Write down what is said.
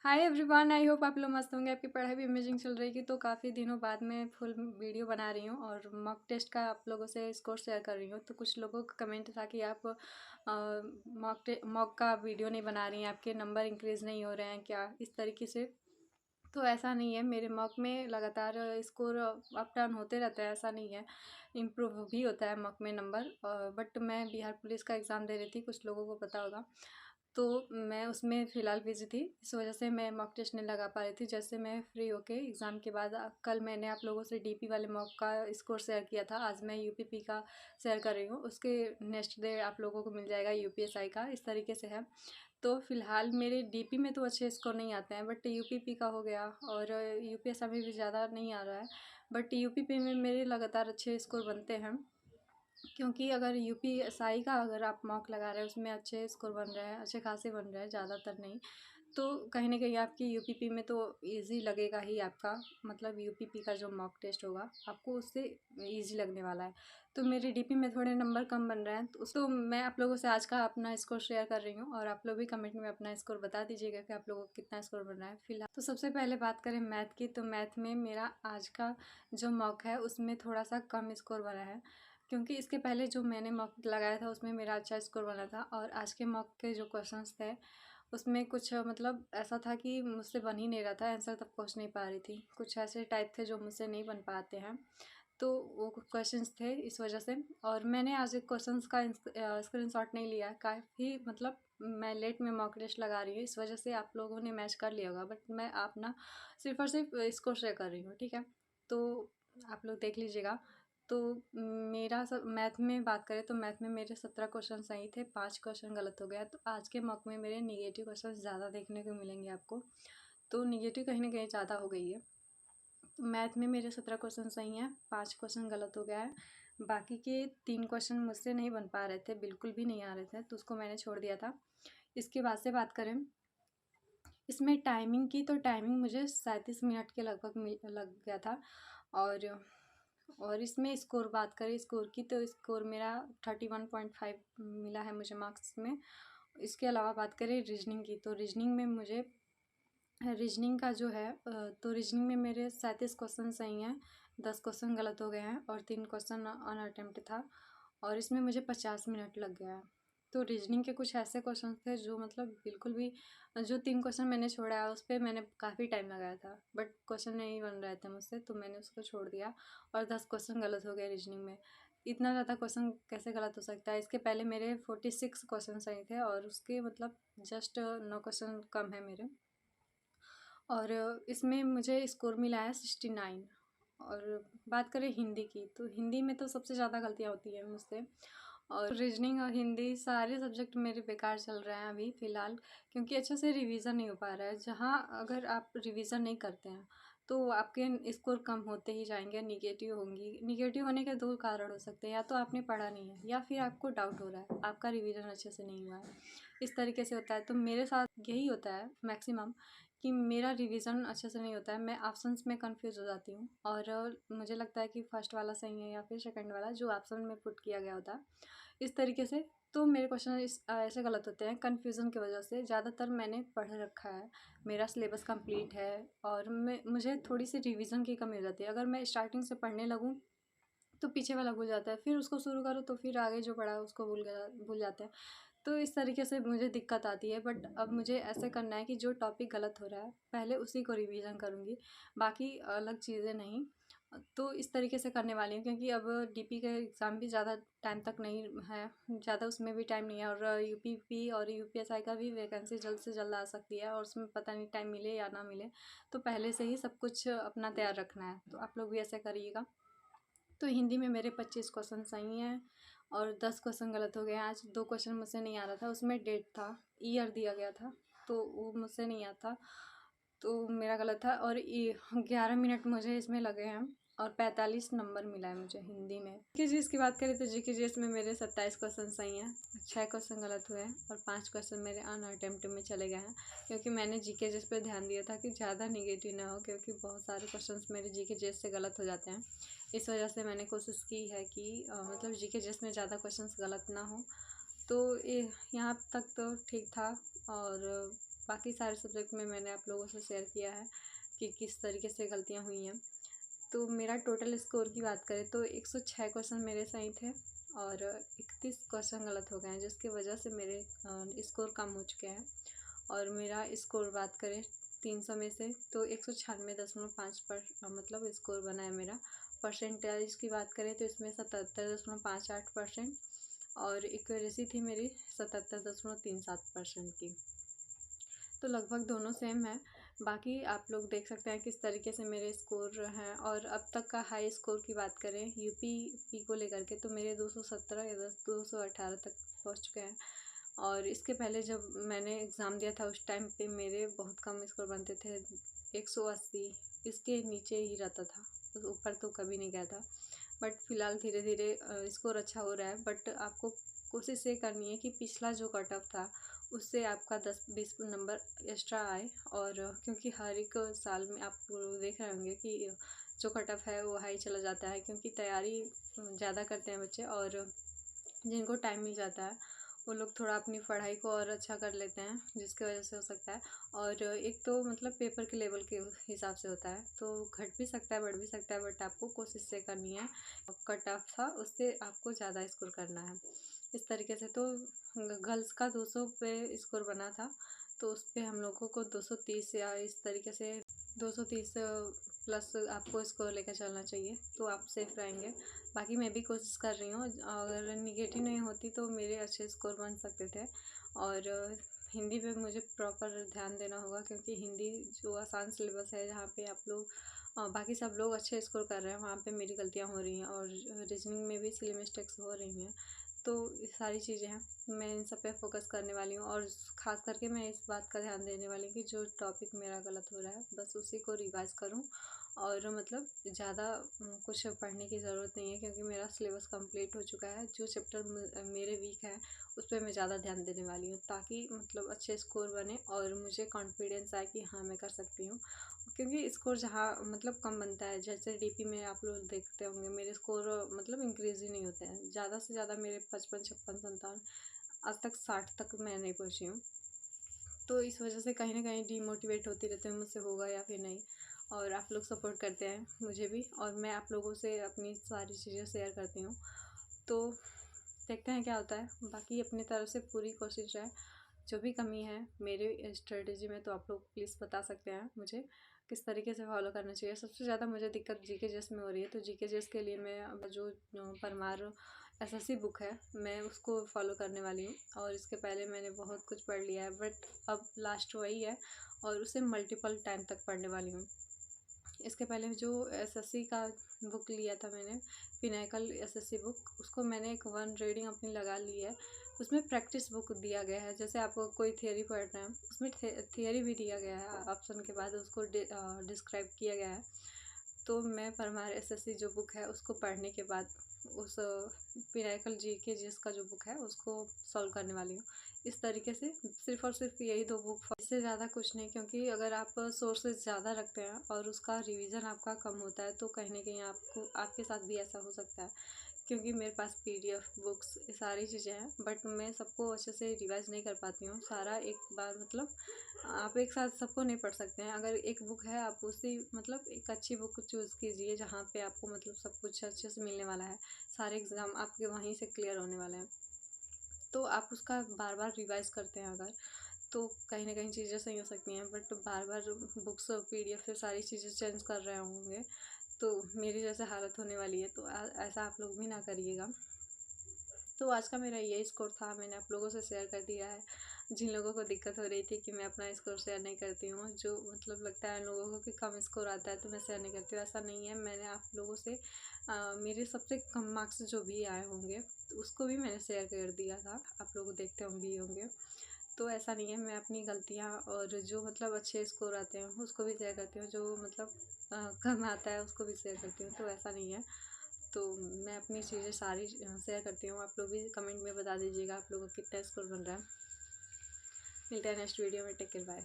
Hi everyone, I hope आप लोग मस्त होंगे। आपकी पढ़ाई भी अमेजिंग चल रही है। तो काफ़ी दिनों बाद मैं फुल वीडियो बना रही हूँ और मॉक टेस्ट का आप लोगों से स्कोर शेयर कर रही हूँ। तो कुछ लोगों का कमेंट था कि आप मॉक का वीडियो नहीं बना रही हैं, आपके नंबर इंक्रीज़ नहीं हो रहे हैं क्या, इस तरीके से। तो ऐसा नहीं है, मेरे मॉक में लगातार स्कोर अप डाउन होते रहता है, ऐसा नहीं है, इम्प्रूव भी होता है मॉक में नंबर। बट मैं बिहार पुलिस का एग्ज़ाम दे रही थी, कुछ लोगों को पता होगा। तो मैं उसमें फ़िलहाल बिज़ी थी, इस वजह से मैं मॉक टेस्ट नहीं लगा पा रही थी। जैसे मैं फ्री होके एग्ज़ाम के बाद कल मैंने आप लोगों से डीपी वाले मॉक का स्कोर शेयर किया था, आज मैं यूपीपी का शेयर कर रही हूँ। उसके नेक्स्ट डे आप लोगों को मिल जाएगा यूपीएसआई का, इस तरीके से है। तो फ़िलहाल मेरे डीपी में तो अच्छे स्कोर नहीं आते हैं, बट यूपीपी का हो गया और यूपीएसआई में भी ज़्यादा नहीं आ रहा है। बट यूपीपी में मेरे लगातार अच्छे स्कोर बनते हैं, क्योंकि अगर यूपीएसआई का अगर आप मॉक लगा रहे हैं उसमें अच्छे स्कोर बन रहे हैं, अच्छे खासे बन रहे हैं, ज़्यादातर नहीं, तो कहीं ना कहीं आपकी यूपीपी में तो इजी लगेगा ही आपका। मतलब यूपीपी का जो मॉक टेस्ट होगा आपको उससे इजी लगने वाला है। तो मेरे डीपी में थोड़े नंबर कम बन रहे हैं, तो मैं आप लोगों से आज का अपना स्कोर शेयर कर रही हूँ और आप लोग भी कमेंट में अपना स्कोर बता दीजिएगा कि आप लोगों को कितना स्कोर बन रहा है फिलहाल। तो सबसे पहले बात करें मैथ की, तो मैथ में मेरा आज का जो मॉक है उसमें थोड़ा सा कम स्कोर बना है, क्योंकि इसके पहले जो मैंने मॉक लगाया था उसमें मेरा अच्छा स्कोर बना था। और आज के मॉक के जो क्वेश्चंस थे उसमें कुछ मतलब ऐसा था कि मुझसे बन ही नहीं रहा था, आंसर तक पहुंच नहीं पा रही थी। कुछ ऐसे टाइप थे जो मुझसे नहीं बन पाते हैं, तो वो क्वेश्चंस थे इस वजह से। और मैंने आज एक क्वेश्चंस का स्क्रीनशॉट नहीं लिया, काफ़ी मतलब मैं लेट में मॉक टेस्ट लगा रही हूँ, इस वजह से आप लोगों ने मैच कर लिया होगा, बट मैं अपना सिर्फ और सिर्फ स्कोर शेयर कर रही हूँ, ठीक है। तो आप लोग देख लीजिएगा। तो मेरा सब मैथ में बात करें तो मैथ में मेरे 17 क्वेश्चन सही थे, 5 क्वेश्चन गलत हो गया। तो आज के मॉक में मेरे निगेटिव क्वेश्चन ज़्यादा देखने को मिलेंगे आपको, तो निगेटिव कहीं ना कहीं ज़्यादा हो गई है। तो मैथ में मेरे 17 क्वेश्चन सही हैं, 5 क्वेश्चन गलत हो गया है। बाकी के 3 क्वेश्चन मुझसे नहीं बन पा रहे थे, बिल्कुल भी नहीं आ रहे थे, तो उसको मैंने छोड़ दिया था। इसके बाद से बात करें इसमें टाइमिंग की, तो टाइमिंग मुझे 37 मिनट के लगभग लग गया था। और इसमें स्कोर बात करें स्कोर की, तो स्कोर मेरा 31.5 मिला है मुझे मार्क्स में। इसके अलावा बात करें रीजनिंग की, तो रीजनिंग में मुझे रीजनिंग का जो है तो रीजनिंग में मेरे 37 क्वेश्चन सही हैं, 10 क्वेश्चन गलत हो गए हैं और 3 क्वेश्चन अनअटेम्प्ट था, और इसमें मुझे 50 मिनट लग गया है। तो रीजनिंग के कुछ ऐसे क्वेश्चन थे जो मतलब बिल्कुल भी, जो 3 क्वेश्चन मैंने छोड़ा है उस पर मैंने काफ़ी टाइम लगाया था, बट क्वेश्चन नहीं बन रहे थे मुझसे, तो मैंने उसको छोड़ दिया। और 10 क्वेश्चन गलत हो गए रीजनिंग में। इतना ज़्यादा क्वेश्चन कैसे गलत हो सकता है? इसके पहले मेरे 46 क्वेश्चन सही थे और उसके मतलब जस्ट 9 क्वेश्चन कम है मेरे। और इसमें मुझे स्कोर मिला है 69। और बात करें हिंदी की, तो हिंदी में तो सबसे ज़्यादा गलतियाँ होती हैं मुझसे। और रीजनिंग और हिंदी सारे सब्जेक्ट मेरे बेकार चल रहे हैं अभी फ़िलहाल, क्योंकि अच्छे से रिवीजन नहीं हो पा रहा है। जहाँ अगर आप रिवीजन नहीं करते हैं तो आपके स्कोर कम होते ही जाएंगे, निगेटिव होंगी। निगेटिव होने के दो कारण हो सकते हैं, या तो आपने पढ़ा नहीं है या फिर आपको डाउट हो रहा है, आपका रिवीजन अच्छे से नहीं हुआ है, इस तरीके से होता है। तो मेरे साथ यही होता है मैक्सिमम, कि मेरा रिवीजन अच्छे से नहीं होता है, मैं ऑप्शंस में कंफ्यूज हो जाती हूँ और मुझे लगता है कि फर्स्ट वाला सही है या फिर सेकंड वाला जो ऑप्शन में पुट किया गया होता है, इस तरीके से। तो मेरे क्वेश्चन ऐसे गलत होते हैं कन्फ्यूज़न की वजह से। ज़्यादातर मैंने पढ़ रखा है, मेरा सिलेबस कंप्लीट है, और मुझे थोड़ी सी रिवीजन की कमी हो जाती है। अगर मैं स्टार्टिंग से पढ़ने लगूँ तो पीछे वाला भूल जाता है, फिर उसको शुरू करो तो फिर आगे जो पढ़ा है उसको भूल जाते हैं। तो इस तरीके से मुझे दिक्कत आती है। बट अब मुझे ऐसे करना है कि जो टॉपिक गलत हो रहा है पहले उसी को रिवीजन करूँगी, बाकी अलग चीज़ें नहीं। तो इस तरीके से करने वाली हूँ, क्योंकि अब डीपी का एग्ज़ाम भी ज़्यादा टाइम तक नहीं है, ज़्यादा उसमें भी टाइम नहीं है, और यूपीपी और यूपीएसआई का भी वैकेंसी जल्द से जल्द आ सकती है, और उसमें पता नहीं टाइम मिले या ना मिले। तो पहले से ही सब कुछ अपना तैयार रखना है, तो आप लोग भी ऐसे करिएगा। तो हिंदी में मेरे 25 क्वेश्चन सही हैं और 10 क्वेश्चन गलत हो गए हैं। आज 2 क्वेश्चन मुझसे नहीं आ रहा था, उसमें डेट था, ईयर दिया गया था, तो वो मुझसे नहीं आता, तो मेरा गलत था। और 11 मिनट मुझे इसमें लगे हैं और 45 नंबर मिला है मुझे हिंदी में। जीके जीएस की बात करें तो जीके जीएस में मेरे 27 क्वेश्चन सही हैं, 6 क्वेश्चन गलत हुए हैं और 5 क्वेश्चन मेरे अनअटेम्प्ट में चले गए हैं, क्योंकि मैंने जीके जीएस पे ध्यान दिया था कि ज़्यादा निगेटिव ना हो, क्योंकि बहुत सारे क्वेश्चन मेरे जीके जीएस से गलत हो जाते हैं। इस वजह से मैंने कोशिश की है कि मतलब जीके जीएस में ज़्यादा क्वेश्चन गलत ना हो। तो यहाँ तक तो ठीक था। और बाकी सारे सब्जेक्ट में मैंने आप लोगों से शेयर किया है कि किस तरीके से गलतियाँ हुई हैं। तो मेरा टोटल स्कोर की बात करें तो 106 क्वेश्चन मेरे सही थे और 31 क्वेश्चन गलत हो गए हैं, जिसकी वजह से मेरे स्कोर कम हो चुके हैं। और मेरा स्कोर बात करें 300 में से तो 196.5 पर मतलब स्कोर बना है मेरा। परसेंटेज की बात करें तो इसमें 77.58% और एक्यूरेसी थी मेरी 77.37% की। तो लगभग दोनों सेम है। बाकी आप लोग देख सकते हैं किस तरीके से मेरे स्कोर हैं। और अब तक का हाई स्कोर की बात करें यूपी को लेकर के तो मेरे 217 या 218 तक पहुंच चुके हैं। और इसके पहले जब मैंने एग्ज़ाम दिया था उस टाइम पे मेरे बहुत कम स्कोर बनते थे, 180 इसके नीचे ही रहता था, तो ऊपर तो कभी नहीं गया था। बट फ़िलहाल धीरे धीरे स्कोर अच्छा हो रहा है। बट आपको कोशिश ये करनी है कि पिछला जो कट ऑफ था उससे आपका 10-20 नंबर एक्स्ट्रा आए। और क्योंकि हर एक साल में आप देख रहे होंगे कि जो कट ऑफ है वो हाई चला जाता है, क्योंकि तैयारी ज़्यादा करते हैं बच्चे और जिनको टाइम मिल जाता है वो लोग थोड़ा अपनी पढ़ाई को और अच्छा कर लेते हैं, जिसकी वजह से हो सकता है। और एक तो मतलब पेपर के लेवल के हिसाब से होता है, तो घट भी सकता है बढ़ भी सकता है, बट आपको कोशिश से करनी है। कट ऑफ था उससे आपको ज़्यादा स्कोर करना है इस तरीके से। तो गर्ल्स का 200 पे स्कोर बना था, तो उस पर हम लोगों को 230 या इस तरीके से 230 प्लस आपको स्कोर लेकर चलना चाहिए, तो आप सेफ रहेंगे। बाकी मैं भी कोशिश कर रही हूँ, अगर निगेटिव नहीं होती तो मेरे अच्छे स्कोर बन सकते थे। और हिंदी पे मुझे प्रॉपर ध्यान देना होगा, क्योंकि हिंदी जो आसान सिलेबस है जहाँ पे आप लोग बाकी सब लोग अच्छे स्कोर कर रहे हैं वहाँ पे मेरी गलतियाँ हो रही हैं। और रीजनिंग में भी सिली मिस्टेक्स हो रही हैं। तो ये सारी चीज़ें हैं, मैं इन सब पे फोकस करने वाली हूँ। और ख़ास करके मैं इस बात का ध्यान देने वाली हूँ कि जो टॉपिक मेरा गलत हो रहा है बस उसी को रिवाइज़ करूँ। और मतलब ज़्यादा कुछ पढ़ने की ज़रूरत नहीं है, क्योंकि मेरा सिलेबस कंप्लीट हो चुका है। जो चैप्टर मेरे वीक हैं उस पर मैं ज़्यादा ध्यान देने वाली हूँ, ताकि मतलब अच्छे स्कोर बने और मुझे कॉन्फिडेंस आए कि हाँ मैं कर सकती हूँ। क्योंकि स्कोर जहाँ मतलब कम बनता है, जैसे डीपी में आप लोग देखते होंगे मेरे स्कोर मतलब इंक्रीज़ ही नहीं होते हैं। ज़्यादा से ज़्यादा मेरे 55, 56, 57, आज तक 60 तक मैं नहीं पहुँची हूँ। तो इस वजह से कहीं ना कहीं डीमोटिवेट होती रहती हूँ, मुझसे होगा या फिर नहीं। और आप लोग सपोर्ट करते हैं मुझे भी, और मैं आप लोगों से अपनी सारी चीज़ें शेयर करती हूँ। तो देखते हैं क्या होता है। बाकी अपनी तरफ से पूरी कोशिश है। जो भी कमी है मेरे स्ट्रेटजी में तो आप लोग प्लीज़ बता सकते हैं मुझे किस तरीके से फॉलो करना चाहिए। सबसे ज़्यादा मुझे दिक्कत जीके जेस में हो रही है, तो जीके जेस के लिए मैं अब जो परमार एसएससी बुक है मैं उसको फॉलो करने वाली हूँ। और इसके पहले मैंने बहुत कुछ पढ़ लिया है, बट अब लास्ट वही है और उसे मल्टीपल टाइम तक पढ़ने वाली हूँ। इसके पहले जो एसएससी का बुक लिया था मैंने, पिनाकल एसएससी बुक, उसको मैंने एक वन रीडिंग अपनी लगा ली है। उसमें प्रैक्टिस बुक दिया गया है, जैसे आप कोई थियरी पढ़ रहे हैं उसमें थियरी भी दिया गया है, ऑप्शन के बाद उसको डिस्क्राइब किया गया है। तो मैं परमार एसएससी जो बुक है उसको पढ़ने के बाद उस पिनाकल जीके जिसका जो बुक है उसको सॉल्व करने वाली हूँ। इस तरीके से सिर्फ़ और सिर्फ यही दो बुक, इससे ज़्यादा कुछ नहीं। क्योंकि अगर आप सोर्सेज ज़्यादा रखते हैं और उसका रिवीजन आपका कम होता है तो कहीं ना कहीं आपको आपके साथ भी ऐसा हो सकता है। क्योंकि मेरे पास पीडीएफ बुक्स ये सारी चीज़ें हैं, बट मैं सबको अच्छे से रिवाइज नहीं कर पाती हूँ सारा एक बार। मतलब आप एक साथ सबको नहीं पढ़ सकते हैं। अगर एक बुक है आप उसी मतलब एक अच्छी बुक चूज़ कीजिए जहाँ पे आपको मतलब सब कुछ अच्छे से मिलने वाला है, सारे एग्ज़ाम आपके वहीं से क्लियर होने वाले हैं। तो आप उसका बार बार रिवाइज करते हैं अगर, तो कहीं ना कहीं चीज़ें सही हो सकती हैं। But bar bar books PDF से सारी चीज़ें चेंज कर रहे होंगे तो मेरी जैसे हालत होने वाली है, तो ऐसा आप लोग भी ना करिएगा। तो आज का मेरा यही स्कोर था, मैंने आप लोगों से शेयर कर दिया है। जिन लोगों को दिक्कत हो रही थी कि मैं अपना स्कोर शेयर नहीं करती हूँ, जो मतलब लगता है लोगों को कि कम स्कोर आता है तो मैं शेयर नहीं करती हूँ, ऐसा नहीं है। मैंने आप लोगों से मेरे सबसे कम मार्क्स जो भी आए होंगे तो उसको भी मैंने शेयर कर दिया था, आप लोग देखते भी होंगे। तो ऐसा नहीं है, मैं अपनी गलतियाँ और जो मतलब अच्छे स्कोर आते हैं उसको भी शेयर करती हूँ, जो मतलब कम आता है उसको भी शेयर करती हूँ, तो ऐसा नहीं है। तो मैं अपनी चीज़ें सारी शेयर करती हूँ। आप लोग भी कमेंट में बता दीजिएगा आप लोगों को कितना स्कोर बन रहा है। मिलते हैं नेक्स्ट वीडियो में, टेक केयर, बाय।